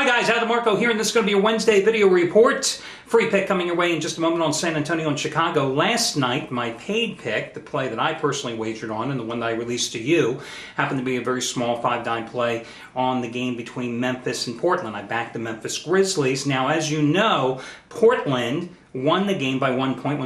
Hi guys, Adam Marco here, and this is going to be a Wednesday video report. Free pick coming your way in just a moment on San Antonio and Chicago. Last night, my paid pick, the play that I personally wagered on and the one that I released to you, happened to be a very small $5 play on the game between Memphis and Portland. I backed the Memphis Grizzlies. Now, as you know, Portland won the game by 1 point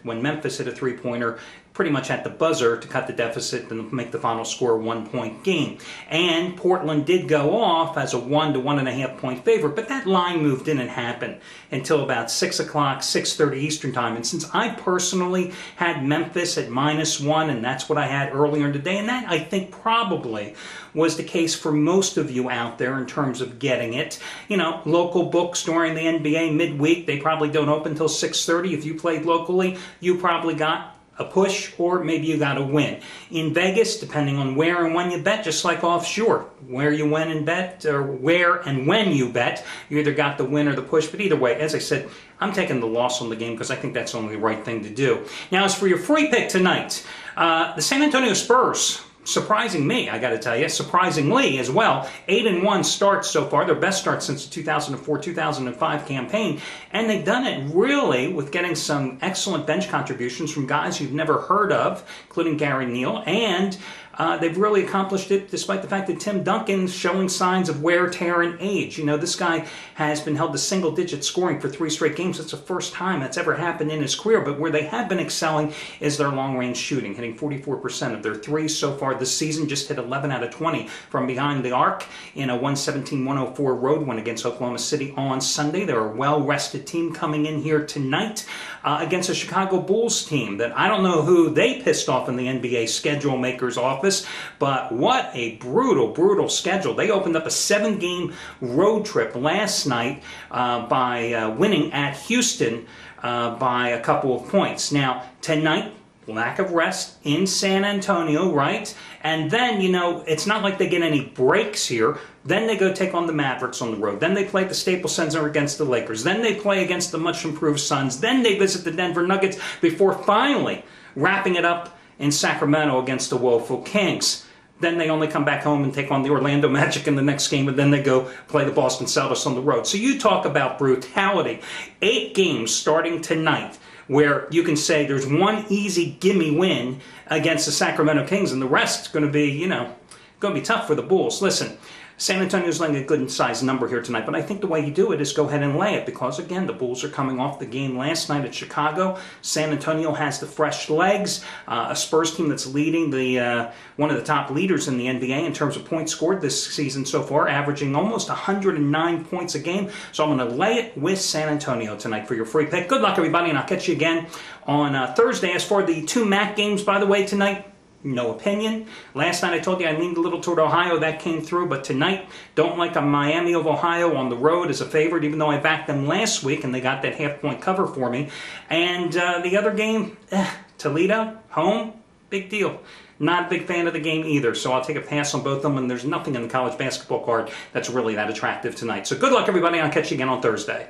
when Memphis hit a three-pointer pretty much at the buzzer to cut the deficit and make the final score a 1 point game. And Portland did go off as a 1 to 1.5 point favorite, but that line move didn't happen until about 6 o'clock, 6:30 Eastern time. And since I personally had Memphis at -1, and that's what I had earlier in the day, and that I think probably was the case for most of you out there in terms of getting it. You know, local books during the NBA midweek, they probably don't open until 6:30. If you played locally, you probably got a push, or maybe you got a win. In Vegas, depending on where and when you bet, just like offshore, where you win and bet, or where and when you bet, you either got the win or the push. But either way, as I said, I'm taking the loss on the game because I think that's only the right thing to do. Now, as for your free pick tonight, the San Antonio Spurs, surprising me, I got to tell you, surprisingly as well, 8-1 starts so far, their best start since the 2004-2005 campaign, and they've done it really with getting some excellent bench contributions from guys you've never heard of, including Gary Neal, and they've really accomplished it despite the fact that Tim Duncan's showing signs of wear, tear, and age. You know, this guy has been held to single-digit scoring for 3 straight games. It's the first time that's ever happened in his career, but where they have been excelling is their long-range shooting, hitting 44% of their threes so far this season, just hit 11 out of 20 from behind the arc in a 117-104 road win against Oklahoma City on Sunday. They're a well-rested team coming in here tonight against a Chicago Bulls team that I don't know who they pissed off in the NBA schedule maker's office, but what a brutal, brutal schedule. They opened up a 7-game road trip last night by winning at Houston by a couple of points. Now, tonight, lack of rest in San Antonio, right? And then, you know, it's not like they get any breaks here. Then they go take on the Mavericks on the road. Then they play at the Staples Center against the Lakers. Then they play against the much-improved Suns. Then they visit the Denver Nuggets before finally wrapping it up in Sacramento against the woeful Kings. Then they only come back home and take on the Orlando Magic in the next game, and then they go play the Boston Celtics on the road. So you talk about brutality. 8 games starting tonight where you can say there's one easy gimme win against the Sacramento Kings, and the rest is going to be, you know, going to be tough for the Bulls. Listen, San Antonio's laying a good-sized number here tonight, but I think the way you do it is go ahead and lay it because, again, the Bulls are coming off the game last night at Chicago. San Antonio has the fresh legs, a Spurs team that's leading the one of the top leaders in the NBA in terms of points scored this season so far, averaging almost 109 points a game. So I'm going to lay it with San Antonio tonight for your free pick. Good luck, everybody, and I'll catch you again on Thursday. As for the 2 MAC games, by the way, tonight, no opinion. Last night I told you I leaned a little toward Ohio. That came through. But tonight, don't like a Miami of Ohio on the road as a favorite, even though I backed them last week and they got that half-point cover for me. And the other game, Toledo, home, big deal. Not a big fan of the game either, so I'll take a pass on both of them, and there's nothing in the college basketball card that's really that attractive tonight. So good luck, everybody. I'll catch you again on Thursday.